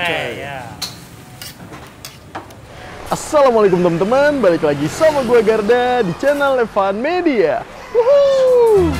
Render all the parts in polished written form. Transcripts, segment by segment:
capcay. Ya. Assalamualaikum teman-teman, balik lagi sama gue Garda di channel Levan Media. Woohoo!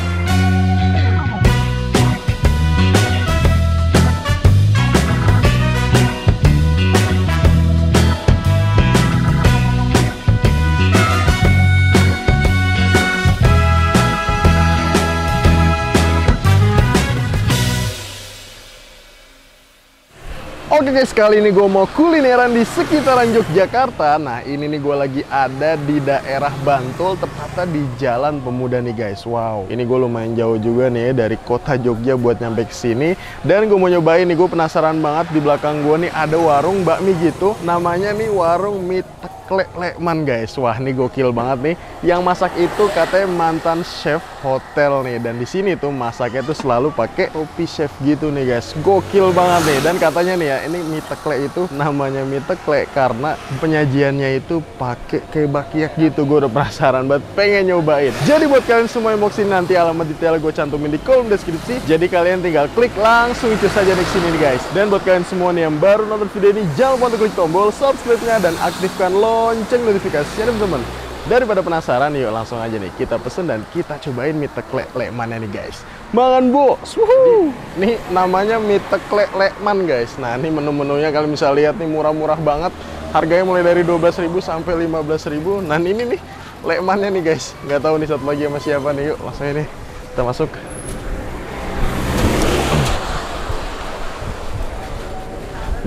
Oke guys, kali ini gue mau kulineran di sekitaran Yogyakarta. Nah, ini nih gue lagi ada di daerah Bantul, tepatnya di Jalan Pemuda nih guys. Wow, ini gue lumayan jauh juga nih dari kota Jogja buat nyampe ke sini. Dan gue mau nyobain nih, gue penasaran banget. Di belakang gue nih ada warung bakmi gitu. Namanya nih warung mie teklek Lekman guys. Wah, ini gokil banget nih. Yang masak itu katanya mantan chef hotel nih. Dan di sini tuh masaknya tuh selalu pakai topi chef gitu nih guys. Gokil banget nih. Dan katanya nih ya, ini mie teklek itu namanya mie teklek karena penyajiannya itu pakai kayak bakyak gitu. Gue udah penasaran banget, pengen nyobain. Jadi buat kalian semua yang mau kesini, nanti alamat detail gue cantumin di kolom deskripsi. Jadi kalian tinggal klik langsung cus aja di sini nih guys. Dan buat kalian semua nih yang baru nonton video ini, jangan lupa untuk klik tombol subscribe-nya dan aktifkan lonceng notifikasinya teman-teman. Daripada penasaran, yuk langsung aja nih kita pesen dan kita cobain mie teklek Lekmannya nih guys. Mangan bos, wuhuu. Nih namanya mie teklek Lekman guys. Nah ini menu-menunya kalian bisa lihat nih, murah-murah banget. Harganya mulai dari 12.000 sampai 15.000. Nah ini nih Lekmannya nih guys. Nggak tahu nih satu lagi sama siapa nih. Yuk langsung ini kita masuk.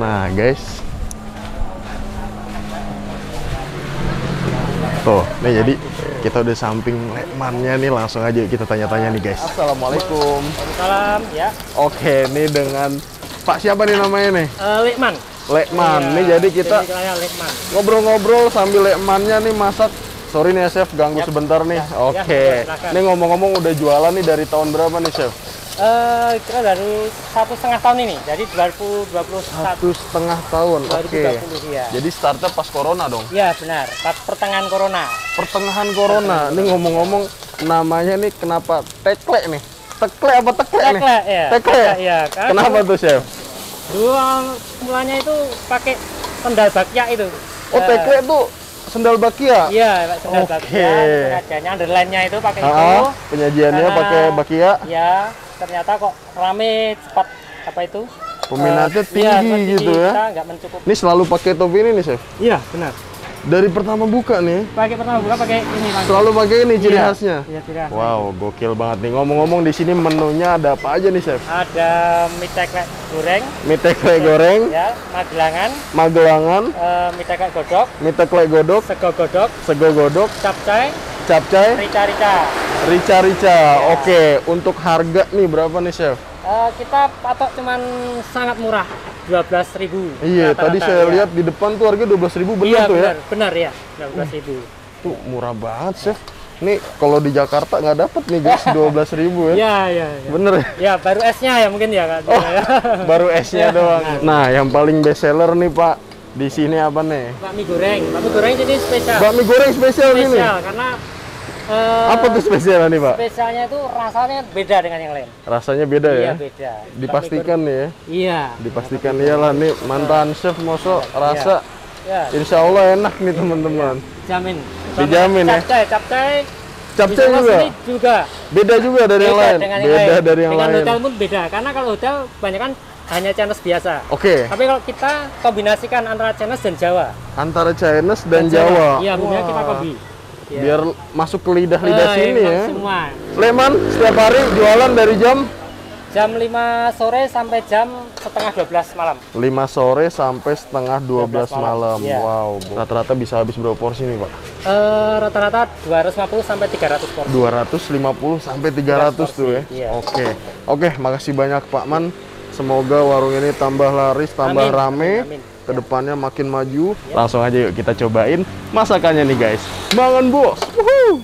Nah guys, tuh, nih jadi kita udah samping Lekmannya nih, langsung aja kita tanya-tanya nih guys. Assalamualaikum. Waalaikumsalam. Ya. Oke, nih dengan Pak siapa nih namanya nih? Lekman. Lekman. Iya, Nih jadi kita Lekman. ngobrol-ngobrol sambil Lekmannya nih masak. Sorry nih ya chef, ganggu sebentar nih. Oke. Nih ngomong-ngomong udah jualan nih dari tahun berapa nih chef? Kita dari 1,5 tahun ini, jadi 2021. 1,5 tahun. Oke. Ya. Jadi startnya pas corona dong? Iya benar, pas pertengahan corona. Pertengahan corona. Nih ngomong-ngomong namanya nih kenapa teklek nih? Teklek apa teklek nih? Teklek ya. Teklek. Ya. Kenapa tuh chef? Dulu mulanya itu pakai sendal bakyak itu. Oh teklek tuh sendal bakya? Iya, sendal bakya. Penyajiannya underline-nya itu pakai itu. Penyajiannya pakai bakya? Iya. Ternyata kok rame, cepat apa itu? Peminatnya tinggi gitu ya. Kita nggak mencukupi. Ini selalu pakai topi ini nih chef? Iya benar. Dari pertama buka nih? Pertama buka pakai ini langsung. Selalu pakai ini ciri khasnya? Iya ciri khasnya. Wow, gokil banget nih. Ngomong-ngomong di sini menunya ada apa aja nih chef? Ada mie teklek goreng. Mie teklek goreng. Ya, magelangan. Magelangan. Mie teklek godok. Mie teklek godok. Sego godok. Sego godok. Capcay. Capcay. Rica-rica. Rica-rica. Ya. Oke, untuk harga nih berapa nih chef? Kita patok cuman sangat murah, 12.000. Iya, tadi saya lihat di depan tuh harga 12.000 bener iya, tuh bener, ya? Benar ya, 12.000. Tuh murah banget chef. Nih kalau di Jakarta nggak dapet nih guys 12.000 ya? Iya. Bener ya? Ya baru esnya ya mungkin ya kan? Oh, baru esnya doang. Nah, yang paling best seller nih Pak, di sini apa nih? Bakmi goreng. Bakmi goreng jadi spesial. Bakmi goreng spesial ini? Spesial, karena apa tuh spesialnya nih Pak? Spesialnya itu rasanya beda dengan yang lain. Rasanya beda ya? Iya beda. Dipastikan nih ya? Iya. Dipastikan iyalah nih mantan chef mosok rasa. Ya. Insya Allah enak nih teman-teman. Jamin. Dijamin ya? Capcay juga. Beda juga dari yang lain? Beda dari yang lain. Dengan hotel pun beda, karena kalau hotel banyak kan hanya Chinese biasa. Oke. Tapi kalau kita kombinasikan antara Chinese dan Jawa. Antara Chinese dan Jawa? Iya, bumbunya kita kombi. Ya. Biar masuk ke lidah-lidah sini ya. Semua. Lekman setiap hari jualan dari jam 5 sore sampai jam setengah 12 malam. 5 sore sampai setengah 12 malam. Ya. Wow, rata-rata bisa habis berapa porsi nih Pak? Rata-rata 250 sampai 300 porsi. 250 sampai 300 tuh ya. Iya. Oke, makasih banyak Pak Man. Semoga warung ini tambah laris, tambah rame. Amin. Kedepannya makin maju. Langsung aja yuk kita cobain masakannya nih guys. Mangan bos. Woohoo!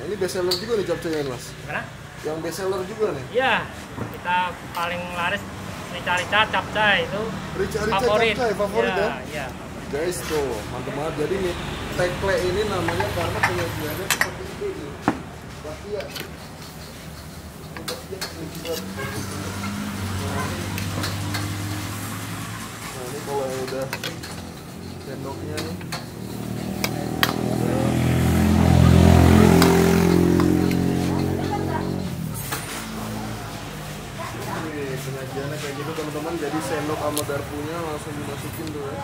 Ini best seller juga nih capcay Mas. Gimana? Yang best seller juga nih. Iya, kita paling laris rica-rica capcay itu Rica-rica favorit. capcay favorit ya? Iya. Guys tuh, mantep banget. Jadi nih, tekle ini namanya karena penyajiannya seperti itu nih. Bakia. Nah ini kalau yang udah sendoknya nih. Penyajiannya kayak gitu teman-teman, jadi sendok sama garpunya langsung dimasukin tuh ya.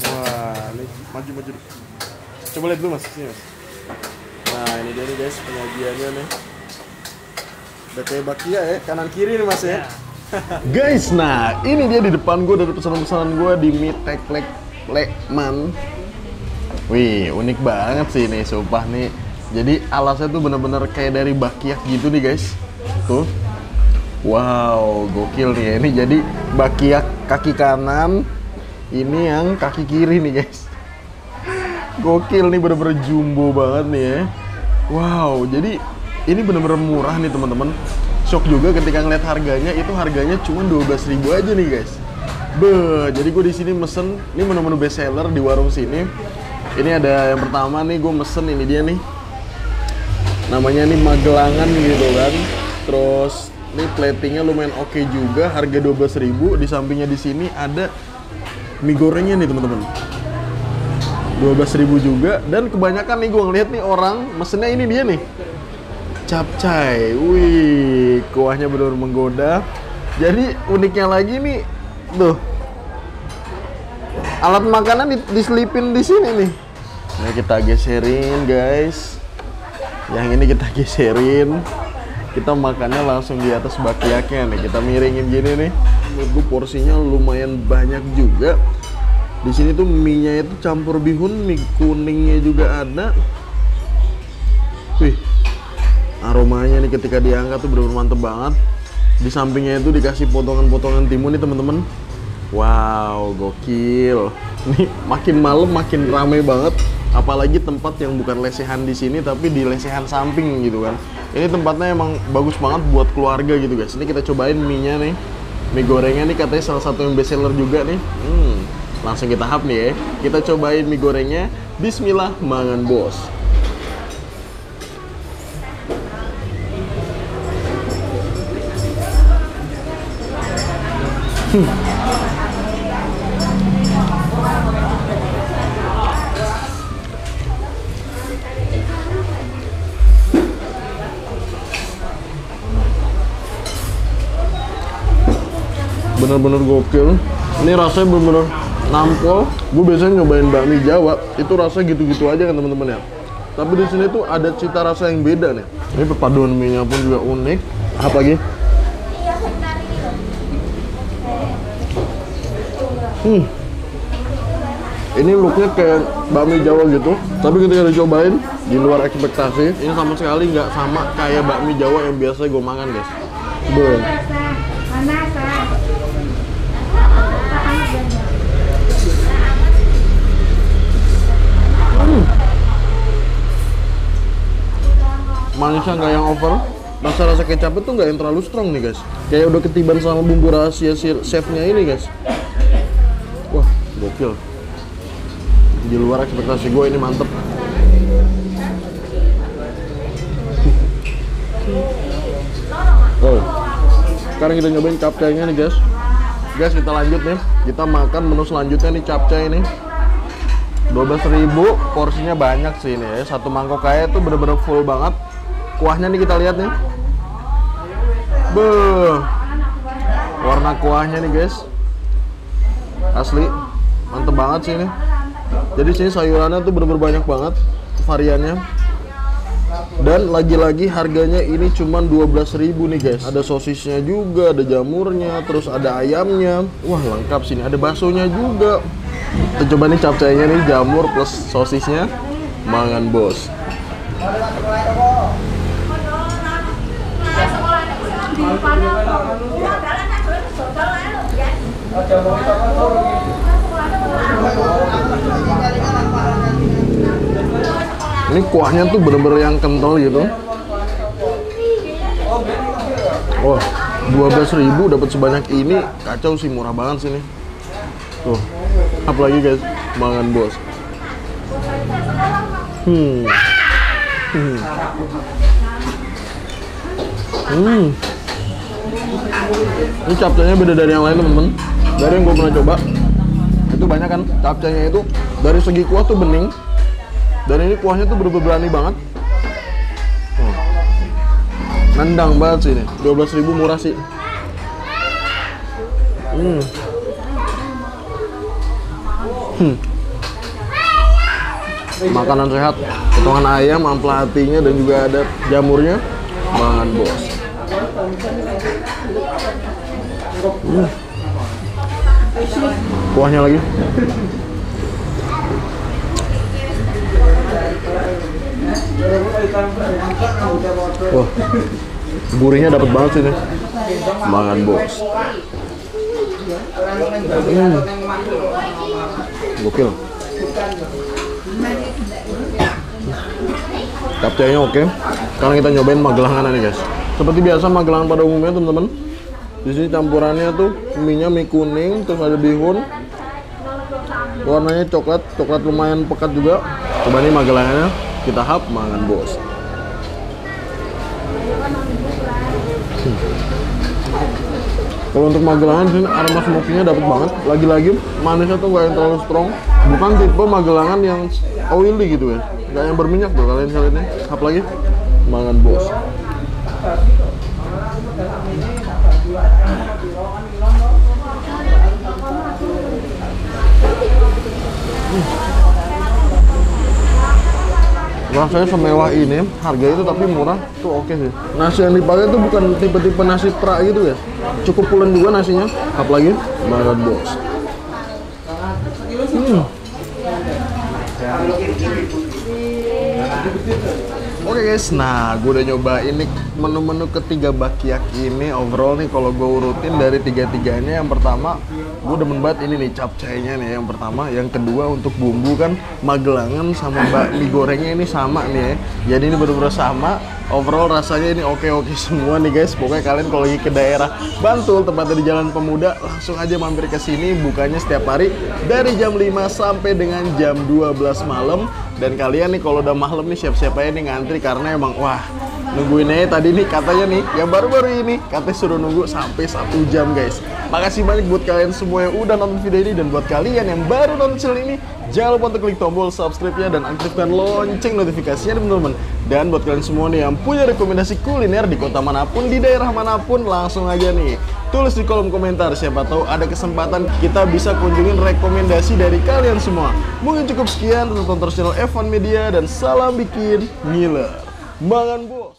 Wah, ini maju. Coba lihat dulu Mas, sini Mas. Nah ini dia nih guys penyajiannya nih. Udah kayak bakia ya, kanan kiri nih Mas ya. Guys, nah ini dia di depan gue dari pesanan-pesanan gue di mie teklek Lekman. Wih, unik banget sih ini, sumpah nih. Jadi alasnya tuh bener-bener kayak dari bakyak gitu nih guys. Tuh. Wow, gokil nih ya. Ini jadi bakyak kaki kanan, ini yang kaki kiri nih guys. Gokil nih, bener-bener jumbo banget nih ya. Wow, jadi ini bener-bener murah nih teman-teman. Shock juga ketika ngeliat harganya, itu harganya cuma 12.000 aja nih guys. Beuh, jadi gue di sini mesen, ini menu-menu best seller di warung sini. Ini ada yang pertama nih, gue mesen ini dia nih. Namanya nih Magelangan gitu kan. Terus ini platingnya lumayan oke juga, harga 12.000. Di sampingnya di sini ada mie gorengnya nih teman-teman. 12.000 juga, dan kebanyakan nih gue ngeliat nih orang mesennya ini dia nih. Capcay. Wih, kuahnya benar-benar menggoda. Jadi uniknya lagi nih, tuh. Alat makanan diselipin di sini nih. Nah, kita geserin, guys. Yang ini kita geserin. Kita makannya langsung di atas bakiaknya nih. Kita miringin gini nih. Menurut gue porsinya lumayan banyak juga. Di sini tuh mie-nya itu campur bihun, mie kuningnya juga ada. Wih, aromanya nih ketika diangkat tuh bener-bener mantep banget. Di sampingnya itu dikasih potongan-potongan timun nih teman-teman. Wow, gokil. Nih makin malam makin ramai banget. Apalagi tempat yang bukan lesehan di sini tapi di lesehan samping gitu kan. Ini tempatnya emang bagus banget buat keluarga gitu guys. Ini kita cobain mie-nya nih. Mie gorengnya nih katanya salah satu yang best seller juga nih. Langsung kita hap nih ya. Kita cobain mie gorengnya. Bismillah, mangan bos. Bener-bener gokil. Ini rasanya bener-bener nampol. Gue biasanya nyobain bakmi Jawa, itu rasanya gitu-gitu aja kan teman-teman ya. Tapi di sini tuh ada cita rasa yang beda nih. Ini perpaduan mie-nya pun juga unik. Apa lagi? Ini looknya kayak bakmi Jawa gitu, tapi ketika dicobain di luar ekspektasi. Ini sama sekali nggak sama kayak bakmi Jawa yang biasa gue makan guys. Boom. Manisnya nggak yang over, rasa kecapnya tuh nggak yang terlalu strong nih guys. Kayak udah ketiban sama bumbu rahasia chefnya ini guys. Wah, gokil. Di luar ekspektasi gue, ini mantep. Oh, sekarang kita nyobain capcay-nya nih guys. Guys, kita lanjut nih. Kita makan menu selanjutnya nih, capcay ini. 12.000, porsinya banyak sih ini ya. Satu mangkok kayak tuh bener-bener full banget. Kuahnya nih kita lihat nih. Beuh. Warna kuahnya nih guys. Asli mantep banget sih ini. Jadi sini sayurannya tuh bener-bener banyak banget variannya. Dan lagi-lagi harganya ini cuma 12.000 nih guys. Ada sosisnya juga, ada jamurnya, terus ada ayamnya. Wah, lengkap sini. Ada baksonya juga. Kita coba nih capcaynya nih, jamur plus sosisnya. Mangan bos. Ini kuahnya tuh bener-bener yang kental gitu. Wah, 12.000 dapat sebanyak ini, kacau sih, murah banget sini. Tuh, apalagi guys, mangan bos. Ini capcaynya beda dari yang lain temen-temen. Dari yang gue pernah coba, itu banyak kan capcaynya itu dari segi kuah tuh bening. Dan ini kuahnya tuh bener-bener berani banget. Nendang banget sih ini. 12.000 murah sih. Makanan sehat, potongan ayam, ampela hatinya, dan juga ada jamurnya. Mangan bos. Kuahnya lagi. Wah, gurihnya dapat banget sih nih. Mangan bos. Gokil. Capcaynya oke. Sekarang kita nyobain magelangan nih guys. Seperti biasa magelangan pada umumnya teman-teman. Di sini campurannya tuh mie-nya mie kuning, terus ada bihun. Warnanya coklat, coklat lumayan pekat juga. Coba nih magelangannya, kita hap, mangan bos. Kalau untuk magelangan sini aroma smoky-nya dapat banget. Lagi-lagi manisnya tuh nggak yang terlalu strong. Bukan tipe magelangan yang oily gitu ya. Nggak yang berminyak tuh kalian ini. Hap lagi, mangan bos. Rasanya semewah ini, harga itu tapi murah tuh oke sih. Nasi yang dipakai tuh bukan tipe-tipe nasi pra gitu guys. Cukup pulen juga nasinya, apalagi banget bos. Oke guys, nah gue udah nyobain nih menu-menu ketiga bakyak ini. Overall nih kalau gue urutin dari tiga-tiganya, yang pertama gue demen banget ini nih capcaynya nih yang pertama. Yang kedua untuk bumbu kan Magelangan sama mie gorengnya ini sama nih ya. Jadi ini bener-bener sama. Overall rasanya ini oke-oke semua nih guys. Pokoknya kalian kalau lagi ke daerah Bantul, tepatnya di Jalan Pemuda, langsung aja mampir ke sini. Bukanya setiap hari dari jam 5 sampai dengan jam 12 malam. Dan kalian nih kalau udah malam nih siap-siap aja nih ngantri, karena emang wah nungguin aja tadi nih katanya nih yang baru-baru ini katanya suruh nunggu sampai 1 jam guys. Makasih banyak buat kalian semua yang udah nonton video ini, dan buat kalian yang baru nonton channel ini jangan lupa untuk klik tombol subscribe-nya dan aktifkan lonceng notifikasinya teman-teman. Dan buat kalian semua nih yang punya rekomendasi kuliner di kota manapun, di daerah manapun, langsung aja nih tulis di kolom komentar. Siapa tahu ada kesempatan kita bisa kunjungin rekomendasi dari kalian semua. Mungkin cukup sekian, tonton terus channel F1 Media dan salam bikin ngiler. Mangan bos.